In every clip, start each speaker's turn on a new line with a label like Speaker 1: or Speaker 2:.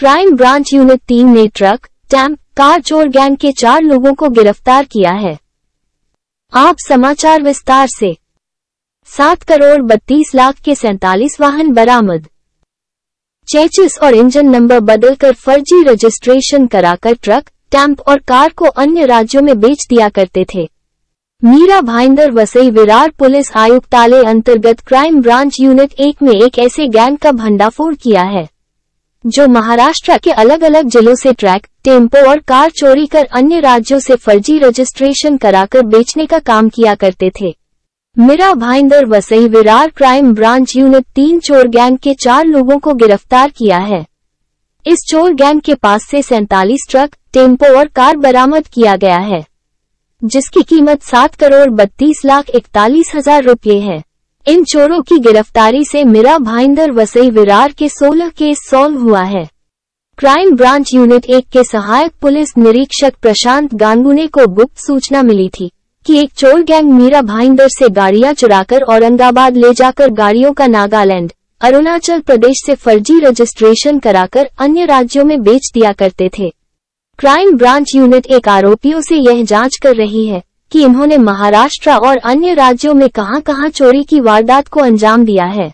Speaker 1: Crime branch unit 3 ने truck, temp, car चोर gang के 4 लोगों को गिरफ्तार किया है। आप समाचार विस्तार से। 7 करोड़ 32 लाख के 47 वाहन बरामद। चेसिस और इंजन नंबर बदलकर फर्जी रजिस्ट्रेशन कराकर ट्रक, टेम्प और कार को अन्य राज्यों में बेच दिया करते थे। मीरा भाईंदर वसई विरार पुलिस आयुक्तालय अंतर्गत क्राइम ब्रांच यूनिट 1 में एक ऐसे गैंग का भंडाफोड़ किया है, जो महाराष्ट्र के अलग अलग जिलों से ट्रक, टेम्पो और कार चोरी कर अन्य राज्यों से फर्जी रजिस्ट्रेशन कराकर बेचने का काम किया करते थे। Mira Bhayander Vasai Virar crime branch unit 3 चोर गैंग के 4 लोगों को गिरफ्तार किया है। इस चोर गैंग के पास से 47 ट्रक, टेम्पो और कार बरामद किया गया है, जिसकी कीमत 7 करोड़ 32 लाख 41 हजार रुपये है। इन चोरों की गिरफ्तारी से मीरा भाईंदर वसई विरार के 16 केस सॉल्व हुआ है। क्राइम ब्रांच यूनिट 1 के सहायक पुलिस निरीक्षक प्रशांत गांगुने को गुप्त सूचना मिली थी कि एक चोर गैंग मीरा भाईंदर से गाड़ियां चुराकर औरंगाबाद ले जाकर गाड़ियों का नागालैंड, अरुणाचल प्रदेश से फर्जी रजिस्ट्रेशन कराकर अन्य राज्यों में बेच दिया करते थे। क्राइम ब्रांच यूनिट 1 आरोपियों से यह जांच कर रही है कि इन्होंने महाराष्ट्र और अन्य राज्यों में कहां-कहां चोरी की वारदात को अंजाम दिया है।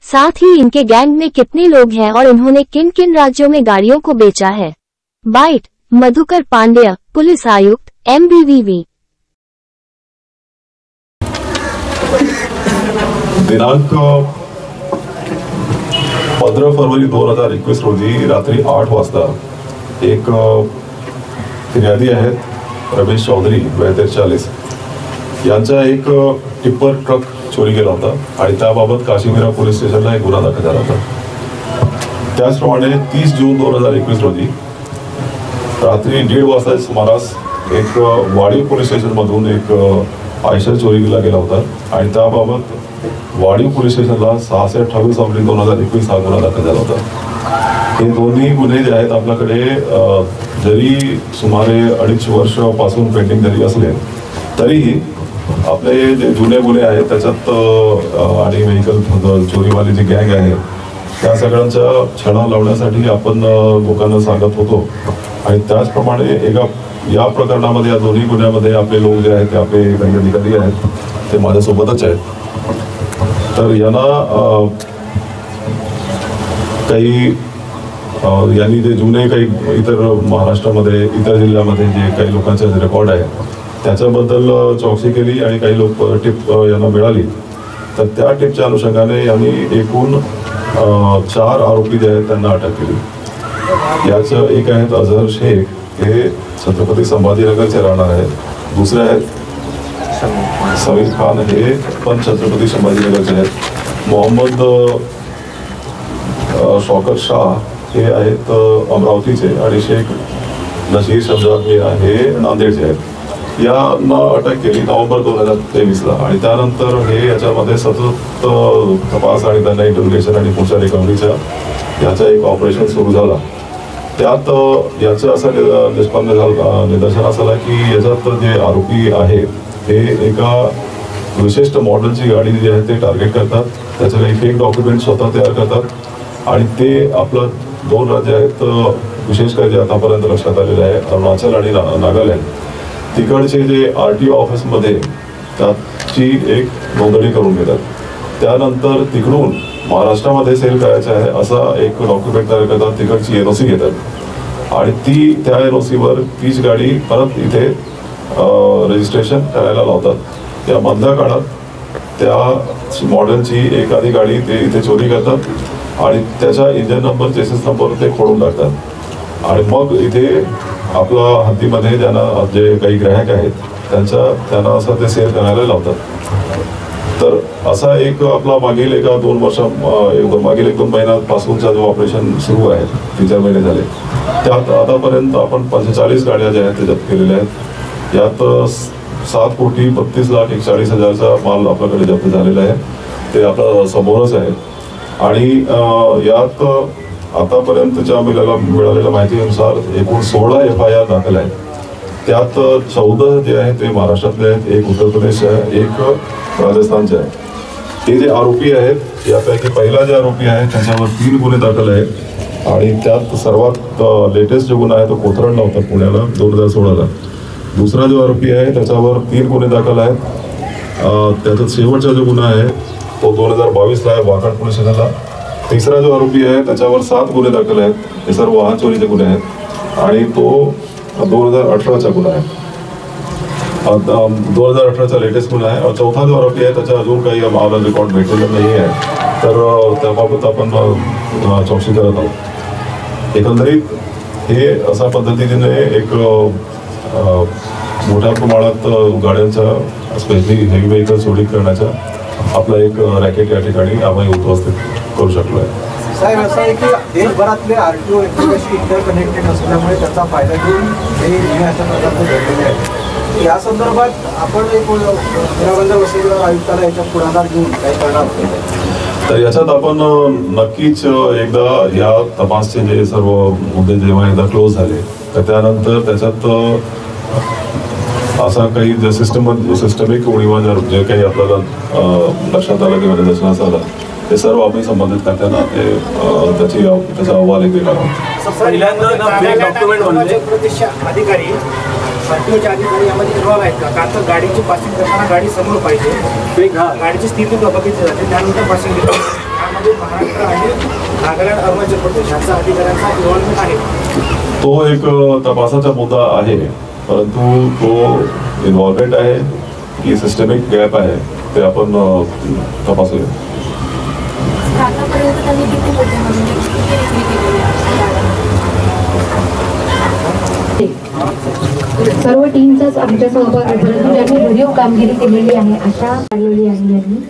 Speaker 1: साथ ही इनके गैंग में कितने लोग हैं और इन्होंने किन-किन राज्यों में गाड़ियों को बेचा है। बाइट, मधुकर पांड्या, पुलिस आयुक्त, MBVV।
Speaker 2: दिनांक 15 फरवरी 2021 रोजी रात्री 8 वाजता एक फिर्यादी आहेत रमेश चौधरी वय 43 यांचा एक टिप्पर ट्रक चोरी गेला होता आणि त्याबाबत काशीमीरा पोलीस स्टेशनला एक गुन्हा दाखल झाला होता। त्याचप्रमाणे 30 जून 2021 रोजी रात्री 1:30 वाजता सुमारास एक वाडीव पोलीस स्टेशन मधून एक आयशर चोरीला गेला होता आणि त्याबाबत वाडीव पोलीस स्टेशनला 628/2021 हा गुन्हा दाखल झाला होता। हे दोन्ही गुन्हे जे आहेत आपल्याकडे जरी सुमारे 2.5 वर्षापासून पेंडिंग जरी असले तरीही आपले जे जुने गुन्हे आहेत त्याच्यात आणि व्हेकल चोरीवाली जी गँग आहे त्या सगळ्यांचा छडा लावण्यासाठी आपण लोकांना सांगत होतो आणि त्याचप्रमाणे या प्रकरणामध्ये या दोन्ही गुन्ह्यामध्ये आपले लोक जे आहेत ते आपले अधिकारी आहेत ते माझ्यासोबतच आहेत। तर यांना काही यांनी जे जुने काही इतर महाराष्ट्रामध्ये इतर जिल्ह्यामध्ये जे काही लोकांचे रेकॉर्ड आहे त्याच्याबद्दल चौकशी केली आणि काही लोक टिप यांना मिळाली तर त्या टिपच्या अनुषंगाने यांनी एकूण 4 आरोपी जे आहेत त्यांना अटक केली। याचं एक आहेत अझहर शेख, हे छत्रपती संभाजीनगरचे राहणार आहेत। दुसरे आहेत समीर खान, हे पण छत्रपती संभाजीनगरचे आहेत। मोहम्मद शौकत शाह हे आहेत अमरावतीचे आणि शेख नशीर शमजाद हे नांदेडचे आहेत। यांना अटक केली नोव्हेंबर 2023ला आणि त्यानंतर हे याच्यामध्ये सतत तपास आणि त्यांना इंटरोगेशन आणि पुढच्या रिकव्हरीचा याचा एक ऑपरेशन सुरू झाला। त्यात याचं असं निदर्शनास आलं की याच्यात जे आरोपी आहेत हे एका विशिष्ट मॉडेलची गाडी जी आहे ते टार्गेट करतात, त्याचे काही फेक डॉक्युमेंट स्वतः तयार करतात आणि ते आपलं 2 राज्य आहेत विशेष कर जे आतापर्यंत लक्षात आलेले आहे अरुणाचल आणि नागालँड, तिकडचे जे RTO ऑफिसमध्ये त्याची एक नोंदणी करून घेतात। त्यानंतर तिकडून महाराष्ट्रामध्ये सेल करायचं आहे असा एक डॉक्युमेंट तयार करतात, तिकडची NOC घेतात आणि त्या NOCवर तीच गाडी परत इथे रजिस्ट्रेशन करायला लावतात। त्या मधल्या काळात त्या मॉडेलची एखादी गाडी ते इथे चोरी करतात आणि त्याचा इंजन नंबर, चेसिस नंबर ते खोडून टाकतात आणि मग इथे आपला हद्दीमध्ये ज्यांना जे काही ग्राहक आहेत त्यांना असं ते सेल करायला लावतात। तर असा एक आपला मागील एका 2 महिन्यापासूनचा जो ऑपरेशन सुरू आहे 3-4 महिने झाले त्यात आतापर्यंत आपण 45 गाड्या ज्या आहेत त्याच्यात केलेल्या आहेत। यात 7,32,41,40,000चा माल आपल्याकडे जप्त झालेला आहे, ते आपल्या समोरच आहे आणि यात आतापर्यंतच्या मिळालेल्या माहितीनुसार एकूण 16 FIR दाखल आहेत। त्यात 14 जे आहेत ते महाराष्ट्रातले आहेत, एक उत्तर प्रदेश आहे, एक राजस्थानचे आहे। हे जे आरोपी आहेत यापैकी पहिला जे आरोपी आहे त्याच्यावर 3 गुन्हे दाखल आहेत। आणि त्यात सर्वात लेटेस्ट जो गुन्हा आहे तो कोथरडला होता पुण्याला 2016ला. दुसरा जो आरोपी आहे त्याच्यावर 3 गुन्हे दाखल आहेत. त्याच्यात शेवटचा जो गुन्हा आहे तो 2022ला आहे वाकड पोलीस स्टेशनला. तिसरा जो आरोपी आहे त्याच्यावर 7 गुन्हे दाखल आहेत. हे सर्व वाहन चोरीचे गुन्हे आहेत आणि तो 2018चा गुन्हा आहे. 2018चा लेटेस्ट गुन्हा आहे. और चौथा जो आरोपी आहे त्याचा अजून काही आम्हाला रेकॉर्ड भेटलेलं नाही आहे, तर त्याबाबत आपण चौकशी करत आहोत. एकंदरीत हे अशा पद्धतीने एक मोठ्या प्रमाणात गाड्यांच्या स्पेशली हेवी व्हेकल चोरी करण्याचा आपला एक रॅकेट या ठिकाणी आम्ही उपस्थित करू शकलो आहे.
Speaker 3: साहेब, असं आहे की देशभरातले RTO एकमेकांशी इंटरकनेक्टेड असल्यामुळे त्याचा फायदा घेऊन हे अशा प्रकारचे घडलेले आहे. या संदर्भात आपण एक हिराबंदर वसुली आयुक्ताला याच्यात पुढाकार घेऊन काही करणार होतो.
Speaker 2: तर याच्यात आपण नक्कीच एकदा या तपासचे जे सर्व मुद्दे जेव्हा एकदा क्लोज झाले तर त्यानंतर त्याच्यात असा काही जे सिस्टमिक उणीवा जे काही आपल्याला लक्षात आलं किंवा निदर्शनास आलं ते सर्व आम्ही संबंधित करताना त्याचा अहवाल एक देणार आहोत.
Speaker 3: अधिकारी RTOचे अधिकारी यामध्ये इन्व्हॉल्व आहेत का? तर गाडीची पासिंग करताना गाडी समोर पाहिजे, गाडीची स्थिती बघितली जाते, त्यानंतर पासिंग घेतली. त्यामध्ये महाराष्ट्र आणि नागालँड अरुणाचल प्रदेश यांचा अधिकाऱ्यांचा इन्व्हॉल्वमेंट आहे.
Speaker 2: तो एक तपासाचा मुद्दा आहे, परंतु तो इन्व्हॉल्वमेंट आहे की सिस्टमिक गॅप आहे ते आपण तपासूया.
Speaker 4: सर्व टीमचाच आमच्या सहभाग आहे, परंतु ज्यांनी व्हिडिओ कामगिरी केलेली आहे अशा काढलेली आहे यांनी.